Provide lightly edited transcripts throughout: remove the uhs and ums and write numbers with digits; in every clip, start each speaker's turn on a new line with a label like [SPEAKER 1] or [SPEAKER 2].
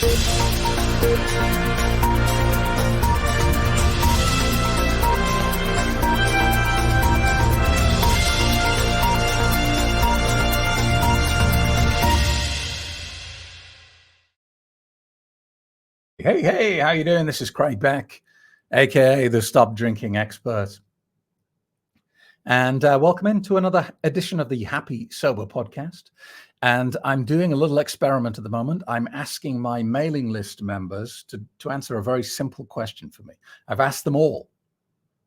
[SPEAKER 1] Hey, how you doing? This is Craig Beck, aka the Stop Drinking Expert. And welcome into another edition of the Happy Sober podcast. And I'm doing a little experiment at the moment. I'm asking my mailing list members to answer a very simple question for me. I've asked them all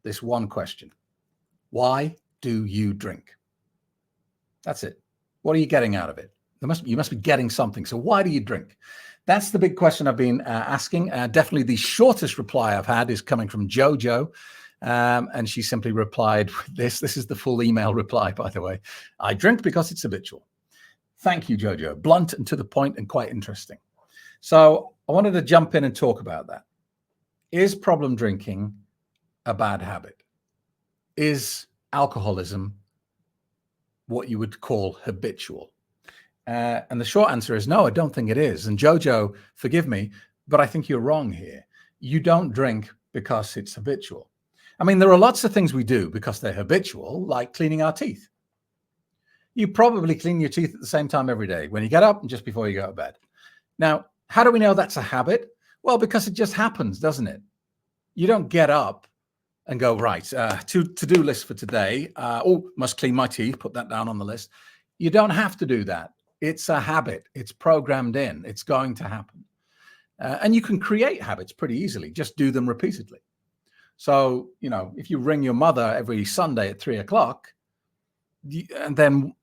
[SPEAKER 1] this one question. Why do you drink? That's it. What are you getting out of it? You must be getting something. So why do you drink? That's the big question I've been asking. Definitely the shortest reply I've had is coming from Jojo. And she simply replied with this. This is the full email reply, by the way. I drink because it's habitual. Thank you, Jojo. Blunt and to the point and quite interesting. So I wanted to jump in and talk about that. Is problem drinking a bad habit? Is alcoholism what you would call habitual? And the short answer is no, I don't think it is. And Jojo, forgive me, but I think you're wrong here. You don't drink because it's habitual. I mean, there are lots of things we do because they're habitual, like cleaning our teeth. You probably clean your teeth at the same time every day, when you get up and just before you go to bed. Now, how do we know that's a habit? Well, because it just happens, doesn't it? You don't get up and go, right, to-do list for today. Must clean my teeth, put that down on the list. You don't have to do that. It's a habit. It's programmed in. It's going to happen. And you can create habits pretty easily. Just do them repeatedly. So, if you ring your mother every Sunday at 3:00, and then,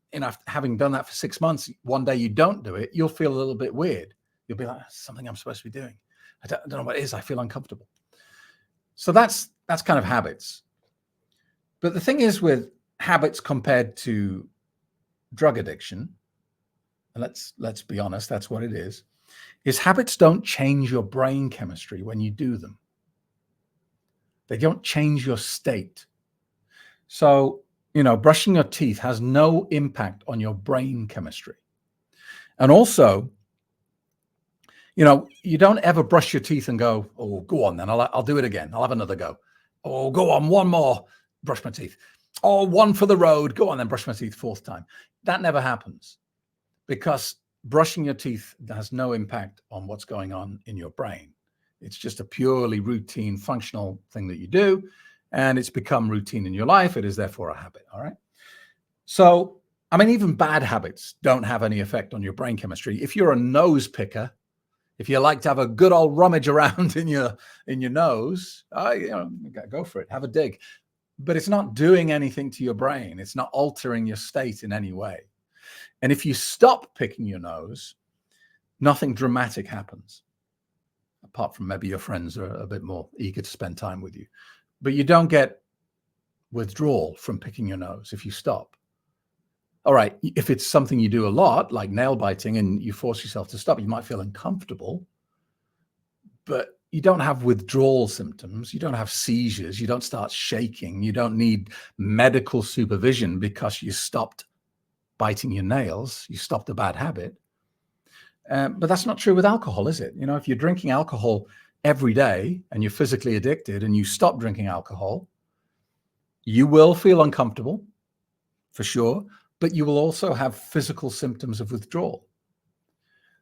[SPEAKER 1] having done that for 6 months, one day you don't do it, you'll feel a little bit weird. You'll be like, that's something I'm supposed to be doing. I don't know what it is. I feel uncomfortable. So that's kind of habits. But the thing is with habits compared to drug addiction, and let's be honest, that's what it is habits don't change your brain chemistry when you do them. They don't change your state. So, brushing your teeth has no impact on your brain chemistry. And also, you don't ever brush your teeth and go, oh, go on then, I'll do it again. I'll have another go. Oh, go on, one more, brush my teeth. Oh, one for the road, go on then, brush my teeth 4th time. That never happens. Because brushing your teeth has no impact on what's going on in your brain. It's just a purely routine, functional thing that you do, and it's become routine in your life. It is therefore a habit, all right? So, even bad habits don't have any effect on your brain chemistry. If you're a nose picker, if you like to have a good old rummage around in your nose, go for it, have a dig. But it's not doing anything to your brain. It's not altering your state in any way. And if you stop picking your nose, nothing dramatic happens, apart from maybe your friends are a bit more eager to spend time with you. But you don't get withdrawal from picking your nose if you stop. All right, if it's something you do a lot, like nail biting, and you force yourself to stop, you might feel uncomfortable, but you don't have withdrawal symptoms. You don't have seizures. You don't start shaking. You don't need medical supervision because you stopped biting your nails, you stopped a bad habit. But that's not true with alcohol, is it? If you're drinking alcohol every day and you're physically addicted and you stop drinking alcohol, you will feel uncomfortable, for sure, but you will also have physical symptoms of withdrawal.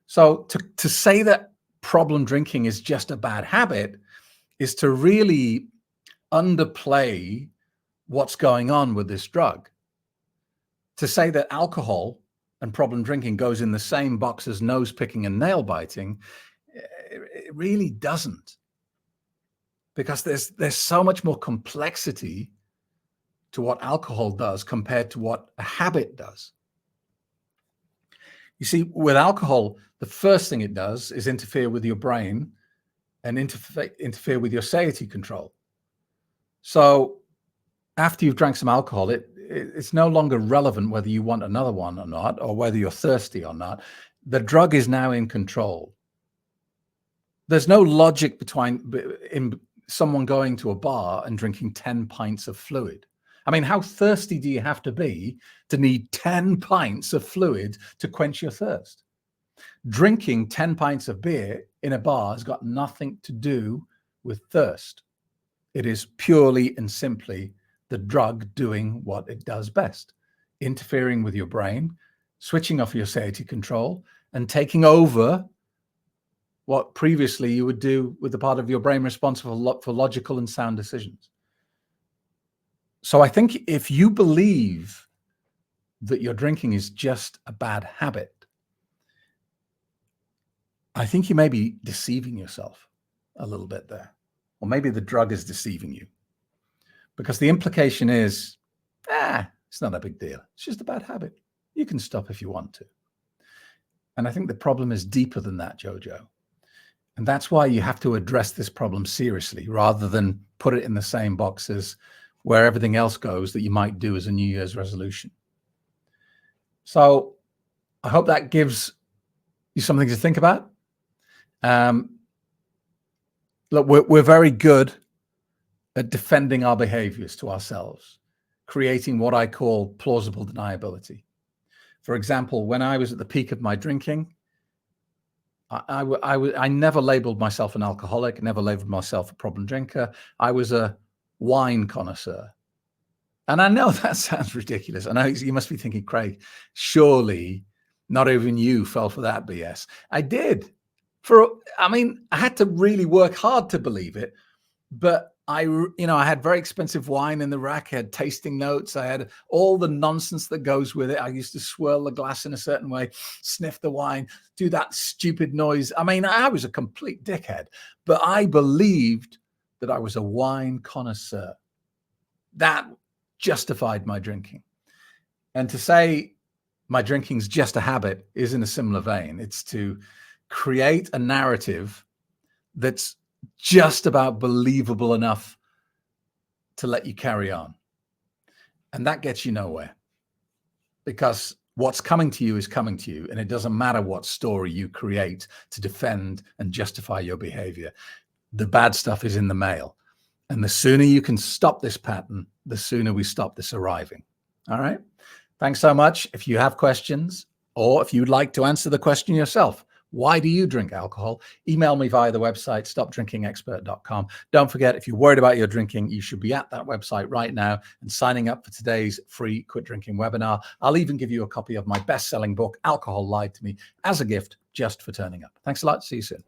[SPEAKER 1] So to say that problem drinking is just a bad habit is to really underplay what's going on with this drug. To say that alcohol and problem drinking goes in the same box as nose picking and nail biting, it really doesn't. Because there's so much more complexity to what alcohol does compared to what a habit does. You see, with alcohol, the first thing it does is interfere with your brain and interfere with your satiety control. So after you've drank some alcohol, it's no longer relevant whether you want another one or not, or whether you're thirsty or not. The drug is now in control. There's no logic in someone going to a bar and drinking 10 pints of fluid. How thirsty do you have to be to need 10 pints of fluid to quench your thirst? Drinking 10 pints of beer in a bar has got nothing to do with thirst. It is purely and simply the drug doing what it does best, interfering with your brain, switching off your satiety control, and taking over what previously you would do with the part of your brain responsible for logical and sound decisions. So I think if you believe that your drinking is just a bad habit, I think you may be deceiving yourself a little bit there. Or maybe the drug is deceiving you. Because the implication is, it's not a big deal. It's just a bad habit. You can stop if you want to. And I think the problem is deeper than that, Jojo. And that's why you have to address this problem seriously rather than put it in the same box as where everything else goes that you might do as a New Year's resolution. So I hope that gives you something to think about. Look, we're very good at defending our behaviors to ourselves, creating what I call plausible deniability. For example, when I was at the peak of my drinking, I never labeled myself an alcoholic, never labeled myself a problem drinker. I was a wine connoisseur. And I know that sounds ridiculous. I know you must be thinking, Craig, surely not even you fell for that BS. I did. I had to really work hard to believe it, but I had very expensive wine in the rack. I had tasting notes. I had all the nonsense that goes with it. I used to swirl the glass in a certain way, sniff the wine, do that stupid noise. I was a complete dickhead, but I believed that I was a wine connoisseur. That justified my drinking. And to say my drinking's just a habit is in a similar vein. It's to create a narrative that's just about believable enough to let you carry on. And that gets you nowhere, because what's coming to you is coming to you. And it doesn't matter what story you create to defend and justify your behavior. The bad stuff is in the mail. And the sooner you can stop this pattern, the sooner we stop this arriving. All right. Thanks so much. If you have questions, or if you'd like to answer the question yourself, why do you drink alcohol? Email me via the website, stopdrinkingexpert.com. Don't forget, if you're worried about your drinking, you should be at that website right now and signing up for today's free Quit Drinking webinar. I'll even give you a copy of my best-selling book, Alcohol Lied to Me, as a gift just for turning up. Thanks a lot. See you soon.